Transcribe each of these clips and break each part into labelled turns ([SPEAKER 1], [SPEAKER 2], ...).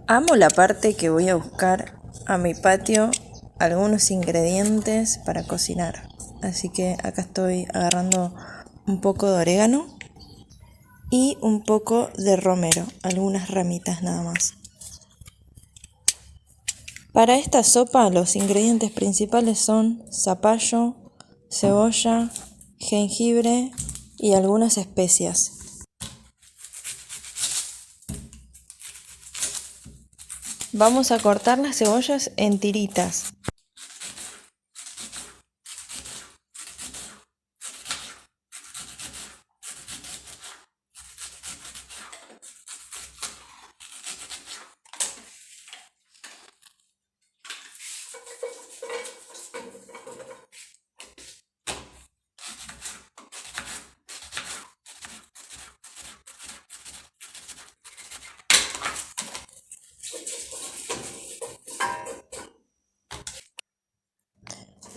[SPEAKER 1] Amo la parte que voy a buscar a mi patio algunos ingredientes para cocinar. Así que acá estoy agarrando un poco de orégano y un poco de romero, algunas ramitas nada más. Para esta sopa los ingredientes principales son zapallo, cebolla, jengibre y algunas especias. Vamos a cortar las cebollas en tiritas.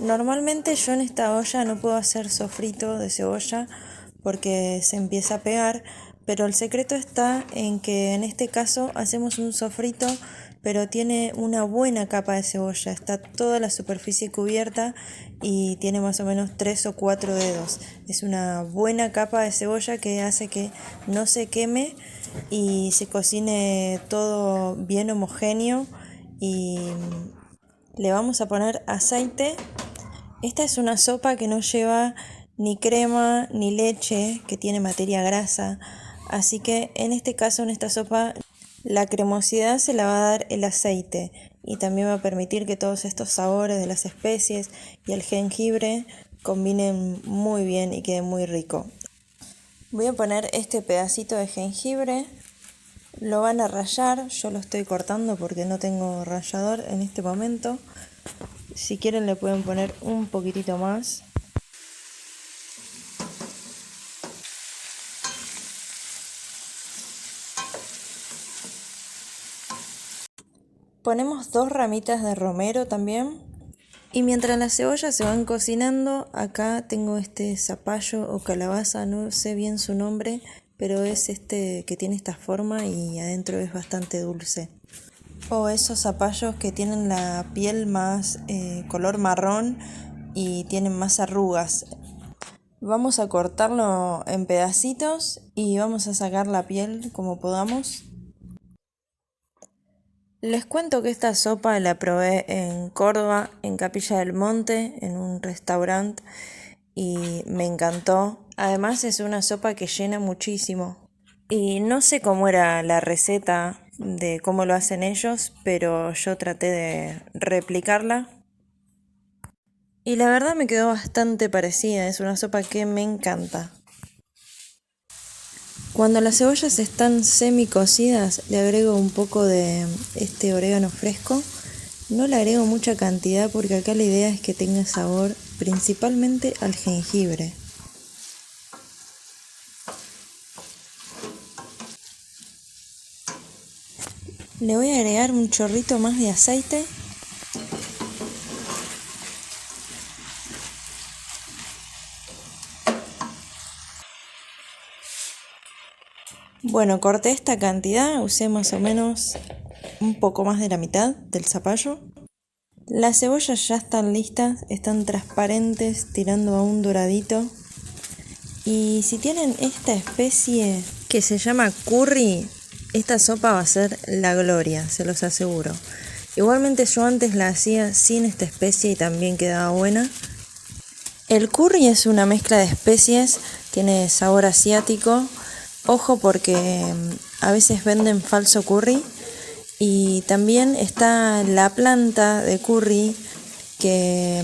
[SPEAKER 1] Normalmente yo en esta olla no puedo hacer sofrito de cebolla porque se empieza a pegar, pero el secreto está en que en este caso hacemos un sofrito, pero tiene una buena capa de cebolla, está toda la superficie cubierta y tiene más o menos 3 o 4 dedos. Es una buena capa de cebolla que hace que no se queme y se cocine todo bien homogéneo y le vamos a poner aceite. Esta es una sopa que no lleva ni crema ni leche, que tiene materia grasa, así que en este caso, en esta sopa, la cremosidad se la va a dar el aceite y también va a permitir que todos estos sabores de las especies y el jengibre combinen muy bien y quede muy rico. Voy a poner este pedacito de jengibre, lo van a rallar, yo lo estoy cortando porque no tengo rallador en este momento. Si quieren le pueden poner un poquitito más. Ponemos 2 ramitas de romero también. Y mientras las cebollas se van cocinando, acá tengo este zapallo o calabaza, no sé bien su nombre, pero es este que tiene esta forma y adentro es bastante dulce. O esos zapallos que tienen la piel más color marrón y tienen más arrugas. Vamos a cortarlo en pedacitos y vamos a sacar la piel como podamos. Les cuento que esta sopa la probé en Córdoba, en Capilla del Monte, en un restaurante y me encantó. Además es una sopa que llena muchísimo. Y no sé cómo era la receta de cómo lo hacen ellos, pero yo traté de replicarla. Y la verdad me quedó bastante parecida, es una sopa que me encanta. Cuando las cebollas están semi cocidas, le agrego un poco de este orégano fresco. No le agrego mucha cantidad porque acá la idea es que tenga sabor principalmente al jengibre. Le voy a agregar un chorrito más de aceite. Bueno, corté esta cantidad, usé más o menos un poco más de la mitad del zapallo. Las cebollas ya están listas, están transparentes, tirando a un doradito. Y si tienen esta especie que se llama curry, esta sopa va a ser la gloria, se los aseguro. Igualmente yo antes la hacía sin esta especie y también quedaba buena. El curry es una mezcla de especies, tiene sabor asiático. Ojo porque a veces venden falso curry. Y también está la planta de curry que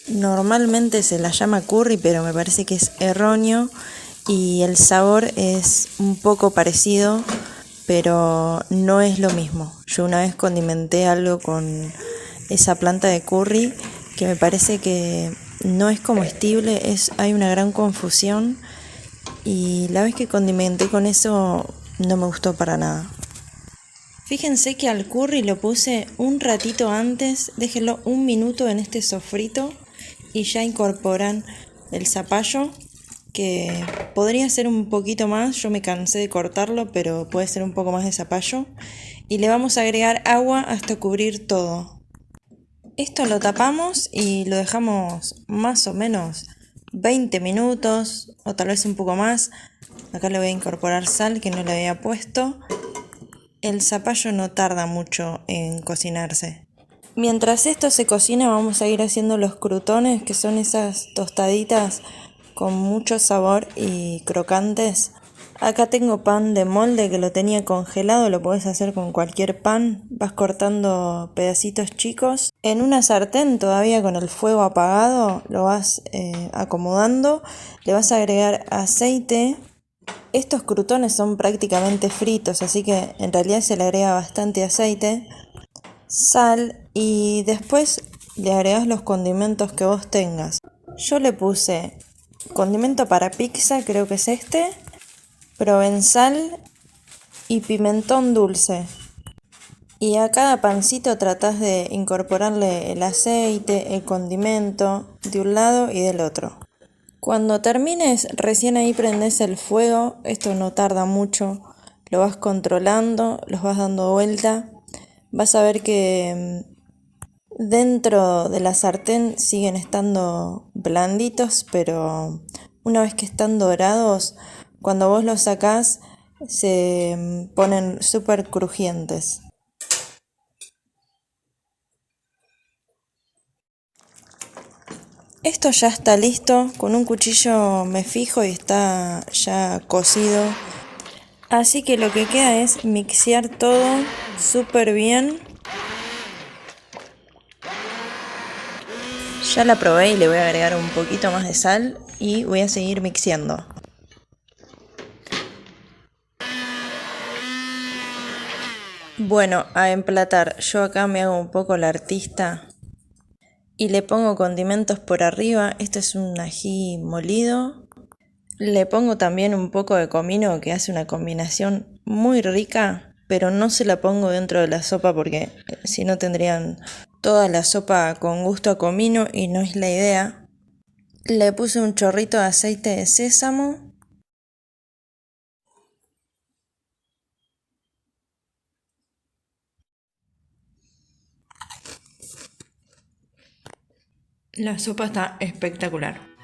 [SPEAKER 1] normalmente se la llama curry, pero me parece que es erróneo y el sabor es un poco parecido, pero no es lo mismo. Yo una vez condimenté algo con esa planta de curry que me parece que no es comestible, hay una gran confusión y la vez que condimenté con eso no me gustó para nada. Fíjense que al curry lo puse un ratito antes, déjenlo un minuto en este sofrito y ya incorporan el zapallo que podría ser un poquito más, yo me cansé de cortarlo, pero puede ser un poco más de zapallo. Y le vamos a agregar agua hasta cubrir todo. Esto lo tapamos y lo dejamos más o menos 20 minutos o tal vez un poco más. Acá le voy a incorporar sal que no le había puesto. El zapallo no tarda mucho en cocinarse. Mientras esto se cocina vamos a ir haciendo los crutones, que son esas tostaditas con mucho sabor y crocantes. Acá tengo pan de molde que lo tenía congelado, lo podés hacer con cualquier pan. Vas cortando pedacitos chicos. En una sartén todavía con el fuego apagado lo vas acomodando. Le vas a agregar aceite. Estos crutones son prácticamente fritos, así que en realidad se le agrega bastante aceite, sal y después le agregas los condimentos que vos tengas. Yo le puse condimento para pizza, creo que es este, provenzal y pimentón dulce. Y a cada pancito tratás de incorporarle el aceite, el condimento de un lado y del otro. Cuando termines, recién ahí prendes el fuego, esto no tarda mucho, lo vas controlando, los vas dando vuelta, vas a ver que dentro de la sartén siguen estando blanditos, pero una vez que están dorados, cuando vos los sacás, se ponen súper crujientes. Esto ya está listo, con un cuchillo me fijo y está ya cocido. Así que lo que queda es mixear todo súper bien. Ya la probé y le voy a agregar un poquito más de sal y voy a seguir mixeando. Bueno, a emplatar, yo acá me hago un poco la artista y le pongo condimentos por arriba. Este es un ají molido. Le pongo también un poco de comino que hace una combinación muy rica, pero no se la pongo dentro de la sopa porque si no tendrían toda la sopa con gusto a comino y no es la idea. Le puse un chorrito de aceite de sésamo. La sopa está espectacular.